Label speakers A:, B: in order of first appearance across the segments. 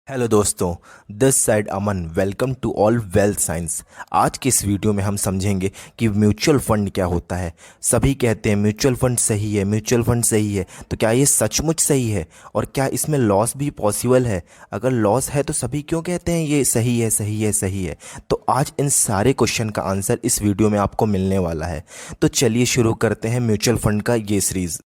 A: Hello दोस्तों, this side Aman. Welcome to all wealth science. आज की इस वीडियो में हम समझेंगे कि म्यूचुअल फंड क्या होता है। सभी कहते हैं म्यूचुअल फंड सही है, म्यूचुअल फंड सही है। तो क्या ये सचमुच सही है और क्या इसमें लॉस भी पॉसिबल है? अगर लॉस है तो सभी क्यों कहते हैं ये सही है, सही है, सही है? तो आज इन सारे क्वेश्चन का आंसर इस वीडियो में आपको मिलने वाला है। तो चलिए शुरू करते हैं म्यूचुअल फंड का ये सीरीज़।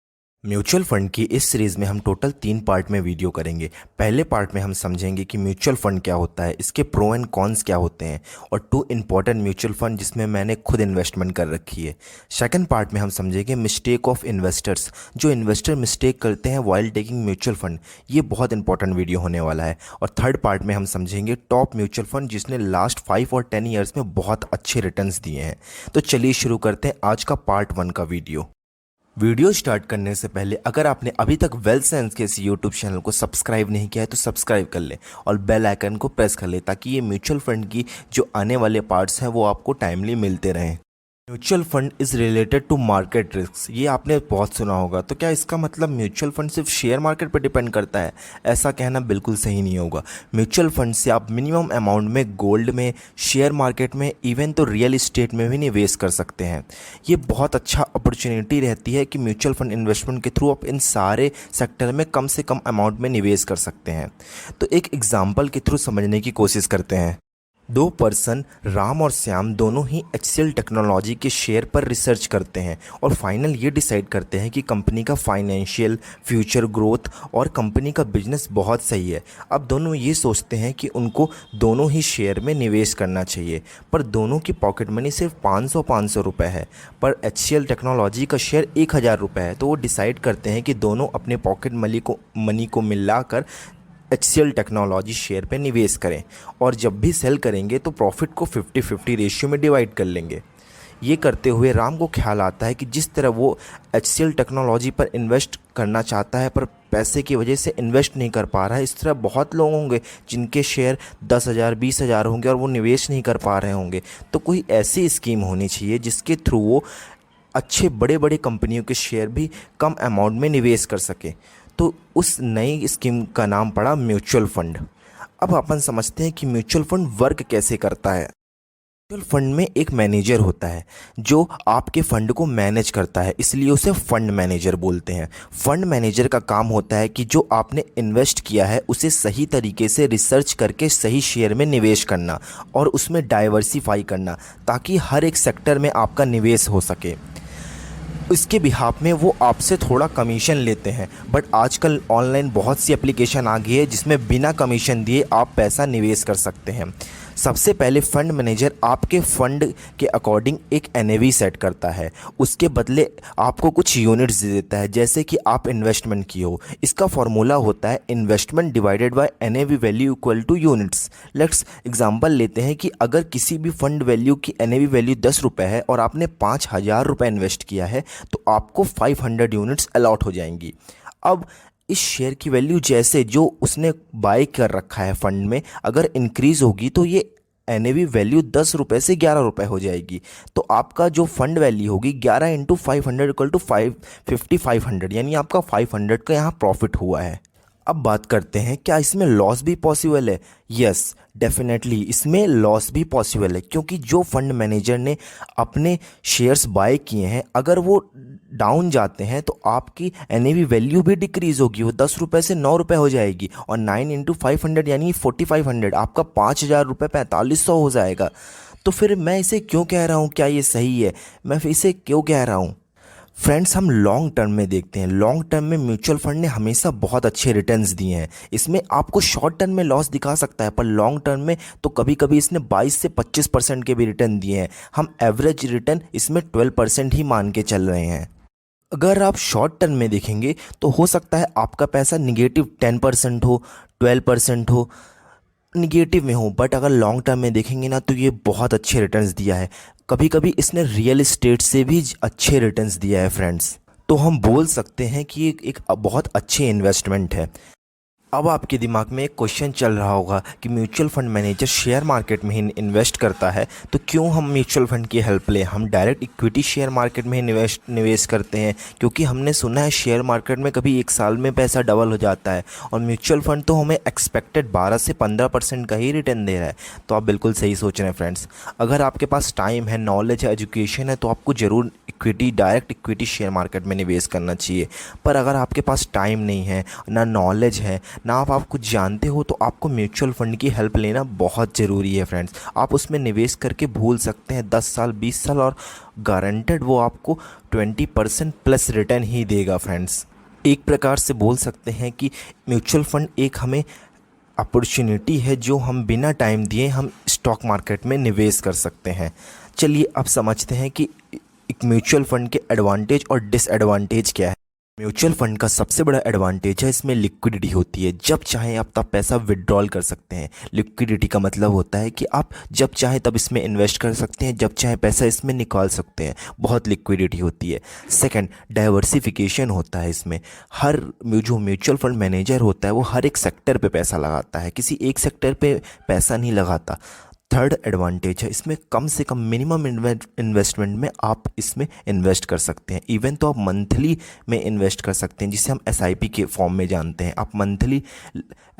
A: म्यूचुअल फंड की इस सीरीज़ में हम टोटल 3 पार्ट में वीडियो करेंगे। पहले पार्ट में हम समझेंगे कि म्यूचुअल फंड क्या होता है, इसके प्रो एंड कॉन्स क्या होते हैं, और 2 इम्पॉर्टेंट म्यूचुअल फंड जिसमें मैंने खुद इन्वेस्टमेंट कर रखी है। सेकंड पार्ट में हम समझेंगे मिस्टेक ऑफ इन्वेस्टर्स, जो इन्वेस्टर मिस्टेक करते हैं वाइल टेकिंग म्यूचुअल फंड। ये बहुत इंपॉर्टेंट वीडियो होने वाला है। और थर्ड पार्ट में हम समझेंगे टॉप म्यूचुअल फंड जिसने लास्ट 5 और 10 ईयर्स में बहुत अच्छे रिटर्न्स दिए हैं। तो चलिए शुरू करते हैं आज का पार्ट 1 का वीडियो स्टार्ट करने से पहले अगर आपने अभी तक वेल्थ साइंस के इस यूट्यूब चैनल को सब्सक्राइब नहीं किया है तो सब्सक्राइब कर ले और बेल आइकन को प्रेस कर ले, ताकि ये म्यूचुअल फंड की जो आने वाले पार्ट्स हैं वो आपको टाइमली मिलते रहें। Mutual fund is related to market risk, ये आपने बहुत सुना होगा। तो क्या इसका मतलब म्यूचुअल फंड सिर्फ शेयर मार्केट पर डिपेंड करता है? ऐसा कहना बिल्कुल सही नहीं होगा। म्यूचुअल फंड से आप मिनिमम अमाउंट में गोल्ड में, शेयर मार्केट में, इवन तो रियल इस्टेट में भी निवेश कर सकते हैं। ये बहुत अच्छा अपॉर्चुनिटी रहती है कि म्यूचुअल फंड इन्वेस्टमेंट के थ्रू आप इन सारे सेक्टर में कम से कम अमाउंट में निवेश कर सकते हैं। तो एक एग्जाम्पल के थ्रू समझने की कोशिश करते हैं। 2 पर्सन राम और श्याम दोनों ही HCL टेक्नोलॉजी के शेयर पर रिसर्च करते हैं और फाइनल ये डिसाइड करते हैं कि कंपनी का फाइनेंशियल फ्यूचर ग्रोथ और कंपनी का बिजनेस बहुत सही है। अब दोनों ये सोचते हैं कि उनको दोनों ही शेयर में निवेश करना चाहिए, पर दोनों की पॉकेट मनी सिर्फ 500 रुपये है, पर HCL टेक्नोलॉजी का शेयर 1000 रुपये है। तो वो डिसाइड करते हैं कि दोनों अपने पॉकेट मनी को मिलाकर HCL टेक्नोलॉजी शेयर पे निवेश करें, और जब भी सेल करेंगे तो प्रॉफिट को 50-50 रेशियो में डिवाइड कर लेंगे। ये करते हुए राम को ख्याल आता है कि जिस तरह वो HCL टेक्नोलॉजी पर इन्वेस्ट करना चाहता है पर पैसे की वजह से इन्वेस्ट नहीं कर पा रहा है, इस तरह बहुत लोग होंगे जिनके शेयर 10,000 20,000 होंगे और वो निवेश नहीं कर पा रहे होंगे। तो कोई ऐसी स्कीम होनी चाहिए जिसके थ्रू वो अच्छे बड़े बड़े कंपनियों के शेयर भी कम अमाउंट में निवेश कर सके। तो उस नई स्कीम का नाम पड़ा म्यूचुअल फंड। अब अपन समझते हैं कि म्यूचुअल फंड वर्क कैसे करता है। म्यूचुअल फंड में एक मैनेजर होता है जो आपके फंड को मैनेज करता है, इसलिए उसे फंड मैनेजर बोलते हैं। फंड मैनेजर का काम होता है कि जो आपने इन्वेस्ट किया है उसे सही तरीके से रिसर्च करके सही शेयर में निवेश करना और उसमें डाइवर्सिफाई करना, ताकि हर एक सेक्टर में आपका निवेश हो सके। इसके बिहाफ में वो आपसे थोड़ा कमीशन लेते हैं, बट आजकल ऑनलाइन बहुत सी एप्लीकेशन आ गई है जिसमें बिना कमीशन दिए आप पैसा निवेश कर सकते हैं। सबसे पहले फंड मैनेजर आपके फंड के अकॉर्डिंग एक NAV सेट करता है, उसके बदले आपको कुछ यूनिट्स दे देता है, जैसे कि आप इन्वेस्टमेंट की हो। इसका फॉर्मूला होता है investment divided by NAV value equal two units. Let's example लेते हैं कि अगर किसी भी फंड वैल्यू की NAV वैल्यू 10 रुपये है और आपने 5,000 रुपये इन्वेस्ट किया है तो आपको 500 यूनिट्स अलॉट हो जाएंगी। अब इस शेयर की वैल्यू जैसे जो उसने बाय कर रखा है फंड में अगर इंक्रीज़ होगी तो ये NAV वैल्यू 10 रुपये से 11 रुपये हो जाएगी। तो आपका जो फंड वैल्यू होगी 11 इंटू 500 इक्वल टू 500, यानी आपका 500 का यहाँ प्रॉफिट हुआ है। अब बात करते हैं क्या इसमें लॉस भी पॉसिबल है? यस, डेफिनेटली इसमें लॉस भी पॉसिबल है, क्योंकि जो फंड मैनेजर ने अपने शेयर्स बाय किए हैं अगर वो डाउन जाते हैं तो आपकी NAV वैल्यू भी डिक्रीज़ होगी, वो 10 रुपये से 9 रुपये हो जाएगी, और 9 इंटू 500 यानी 4500, आपका 5,000 रुपये 4500 हो जाएगा। तो फिर मैं इसे क्यों कह रहा हूँ, क्या ये सही है? मैं फिर इसे क्यों कह रहा हूँ? फ्रेंड्स, हम लॉन्ग टर्म में देखते हैं, लॉन्ग टर्म में म्यूचुअल फंड ने हमेशा बहुत अच्छे रिटर्न्स दिए हैं। इसमें आपको शॉर्ट टर्म में लॉस दिखा सकता है, पर लॉन्ग टर्म में तो कभी कभी इसने 22 से 25% के भी रिटर्न दिए हैं। हम एवरेज रिटर्न इसमें 12% ही मान के चल रहे हैं। अगर आप शॉर्ट टर्म में देखेंगे तो हो सकता है आपका पैसा निगेटिव 10% हो, 12% हो, निगेटिव में हो, बट अगर लॉन्ग टर्म में देखेंगे ना तो ये बहुत अच्छे रिटर्न्स दिया है। कभी कभी इसने रियल इस्टेट से भी अच्छे रिटर्न्स दिया है फ्रेंड्स। तो हम बोल सकते हैं कि एक बहुत अच्छी इन्वेस्टमेंट है। अब आपके दिमाग में एक क्वेश्चन चल रहा होगा कि mutual fund manager share market में ही इन्वेस्ट करता है, तो क्यों हम म्यूचुअल फंड की हेल्प लें। हम डायरेक्ट इक्विटी शेयर मार्केट में ही निवेश करते हैं, क्योंकि हमने सुना है शेयर मार्केट में कभी एक साल में पैसा डबल हो जाता है, और म्यूचुअल फंड तो हमें एक्सपेक्टेड 12 से 15% का ही रिटर्न दे रहा है। तो आप बिल्कुल सही सोच रहे हैं फ्रेंड्स। अगर आपके पास टाइम है, नॉलेज है, एजुकेशन है, तो आपको ज़रूर डायरेक्ट इक्विटी शेयर मार्केट में निवेश करना चाहिए। पर अगर आपके पास टाइम नहीं है, ना नॉलेज है, ना आप कुछ जानते हो, तो आपको म्यूचुअल फंड की हेल्प लेना बहुत ज़रूरी है फ्रेंड्स। आप उसमें निवेश करके भूल सकते हैं 10 साल 20 साल, और गारंटेड वो आपको 20% प्लस रिटर्न ही देगा फ्रेंड्स। एक प्रकार से बोल सकते हैं कि म्यूचुअल फंड एक हमें अपॉर्चुनिटी है जो हम बिना टाइम दिए हम स्टॉक मार्केट में निवेश कर सकते हैं। चलिए अब समझते हैं कि एक म्यूचुअल फंड के एडवांटेज और डिसएडवांटेज क्या है। म्यूचुअल फंड का सबसे बड़ा एडवांटेज है इसमें लिक्विडिटी होती है। जब चाहें आप तब पैसा विड्रॉल कर सकते हैं। लिक्विडिटी का मतलब होता है कि आप जब चाहें तब इसमें इन्वेस्ट कर सकते हैं, जब चाहें पैसा इसमें निकाल सकते हैं। बहुत लिक्विडिटी होती है। सेकंड, डाइवर्सिफिकेशन होता है इसमें। जो म्यूचुअल फंड मैनेजर होता है वो हर एक सेक्टर पे पैसा लगाता है, किसी एक सेक्टर पे पैसा नहीं लगाता। थर्ड एडवांटेज है इसमें कम से कम मिनिमम इन्वेस्टमेंट में आप इसमें इन्वेस्ट कर सकते हैं। इवन तो आप मंथली में इन्वेस्ट कर सकते हैं, जिसे हम एसआईपी के फॉर्म में जानते हैं। आप मंथली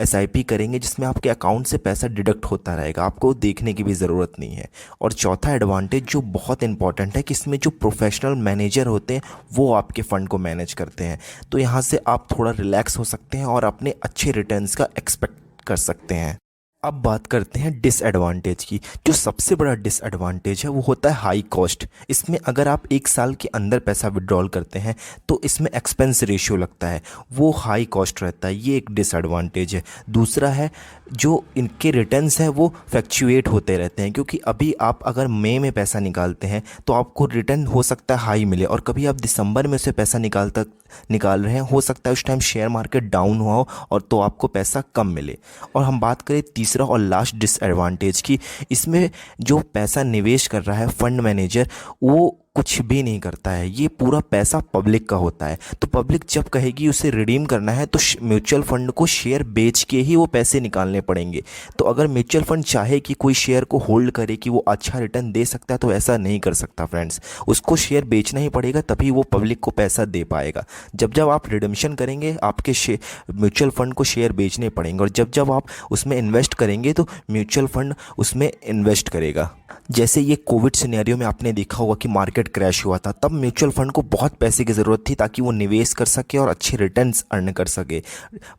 A: एसआईपी करेंगे जिसमें आपके अकाउंट से पैसा डिडक्ट होता रहेगा, आपको देखने की भी ज़रूरत नहीं है। और चौथा एडवांटेज जो बहुत इंपॉर्टेंट है कि इसमें जो प्रोफेशनल मैनेजर होते हैं वो आपके फ़ंड को मैनेज करते हैं। तो यहाँ से आप थोड़ा रिलैक्स हो सकते हैं और अपने अच्छे रिटर्न्स का एक्सपेक्ट कर सकते हैं। अब बात करते हैं डिसएडवांटेज की। जो सबसे बड़ा डिसएडवांटेज है वो होता है हाई कॉस्ट। इसमें अगर आप एक साल के अंदर पैसा विड्रॉल करते हैं तो इसमें एक्सपेंस रेशियो लगता है, वो हाई कॉस्ट रहता है। ये एक डिसएडवांटेज है। दूसरा है जो इनके रिटर्न्स हैं वो फ्लक्चुएट होते रहते हैं, क्योंकि अभी आप अगर मई में पैसा निकालते हैं तो आपको रिटर्न हो सकता है हाई मिले, और कभी आप दिसंबर में से पैसा निकाल रहे हैं, हो सकता है उस टाइम शेयर मार्केट डाउन हुआ हो और तो आपको पैसा कम मिले। और हम बात करें तीसरा और लास्ट डिसएडवांटेज की, इसमें जो पैसा निवेश कर रहा है फंड मैनेजर वो कुछ भी नहीं करता है। ये पूरा पैसा पब्लिक का होता है। तो पब्लिक जब कहेगी उसे रिडीम करना है तो म्यूचुअल फंड को शेयर बेच के ही वो पैसे निकालने पड़ेंगे। तो अगर म्यूचुअल फंड चाहे कि कोई शेयर को होल्ड करे कि वो अच्छा रिटर्न दे सकता है तो ऐसा नहीं कर सकता फ्रेंड्स। उसको शेयर बेचना ही पड़ेगा, तभी वो पब्लिक को पैसा दे पाएगा। जब जब आप रिडम्पशन करेंगे आपके म्यूचुअल फंड को शेयर बेचने पड़ेंगे, और जब जब आप उसमें इन्वेस्ट करेंगे तो म्यूचुअल फंड उसमें इन्वेस्ट करेगा। जैसे ये कोविड सिनेरियो में आपने देखा होगा कि मार्केट क्रैश हुआ था, तब म्यूचुअल फंड को बहुत पैसे की ज़रूरत थी ताकि वो निवेश कर सके और अच्छे रिटर्न्स अर्न कर सके।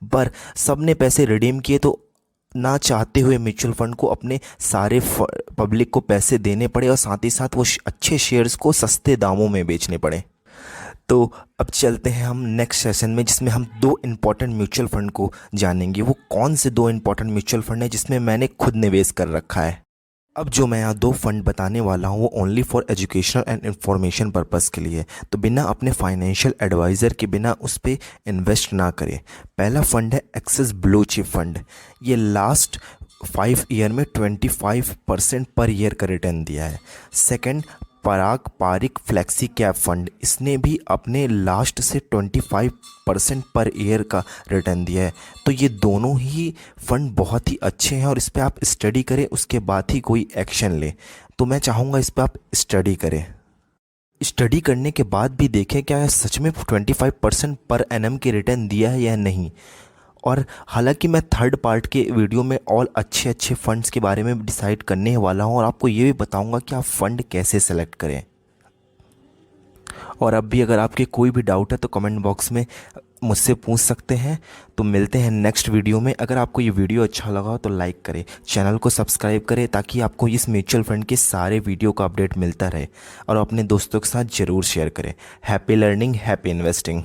A: पर सब ने पैसे रिडीम किए तो ना चाहते हुए म्यूचुअल फंड को अपने सारे पब्लिक को पैसे देने पड़े, और साथ ही साथ वो अच्छे शेयर्स को सस्ते दामों में बेचने पड़े। तो अब चलते हैं हम नेक्स्ट सेशन में, जिसमें हम दो इम्पॉर्टेंट म्यूचुअल फंड को जानेंगे। वो कौन से दो इम्पॉर्टेंट म्यूचुअल फंड है जिसमें मैंने खुद निवेश कर रखा है। अब जो मैं यहाँ दो फंड बताने वाला हूँ वो only for educational and information purpose के लिए, तो बिना अपने फाइनेंशियल एडवाइज़र के बिना उस पर इन्वेस्ट ना करें। पहला फ़ंड है एक्सिस ब्लू चिप फंड। ये लास्ट 5 ईयर में 25% पर ईयर का रिटर्न दिया है। सेकंड, पराग पारिक फ्लेक्सी कैप फंड। इसने भी अपने लास्ट से 25% पर ईयर का रिटर्न दिया है। तो ये दोनों ही फंड बहुत ही अच्छे हैं और इस पर आप स्टडी करें, उसके बाद ही कोई एक्शन लें। तो मैं चाहूँगा इस पर आप स्टडी करें। स्टडी करने के बाद भी देखें क्या सच में 25% पर एनम के रिटर्न दिया है या नहीं। और हालांकि मैं थर्ड पार्ट के वीडियो में और अच्छे अच्छे फ़ंड्स के बारे में डिसाइड करने वाला हूं, और आपको ये भी बताऊंगा कि आप फ़ंड कैसे सेलेक्ट करें। और अब भी अगर आपके कोई भी डाउट है तो कमेंट बॉक्स में मुझसे पूछ सकते हैं। तो मिलते हैं नेक्स्ट वीडियो में। अगर आपको ये वीडियो अच्छा लगा तो लाइक करें, चैनल को सब्सक्राइब करें ताकि आपको इस म्यूचुअल फंड के सारे वीडियो का अपडेट मिलता रहे, और अपने दोस्तों के साथ ज़रूर शेयर करें। Happy learning, happy investing.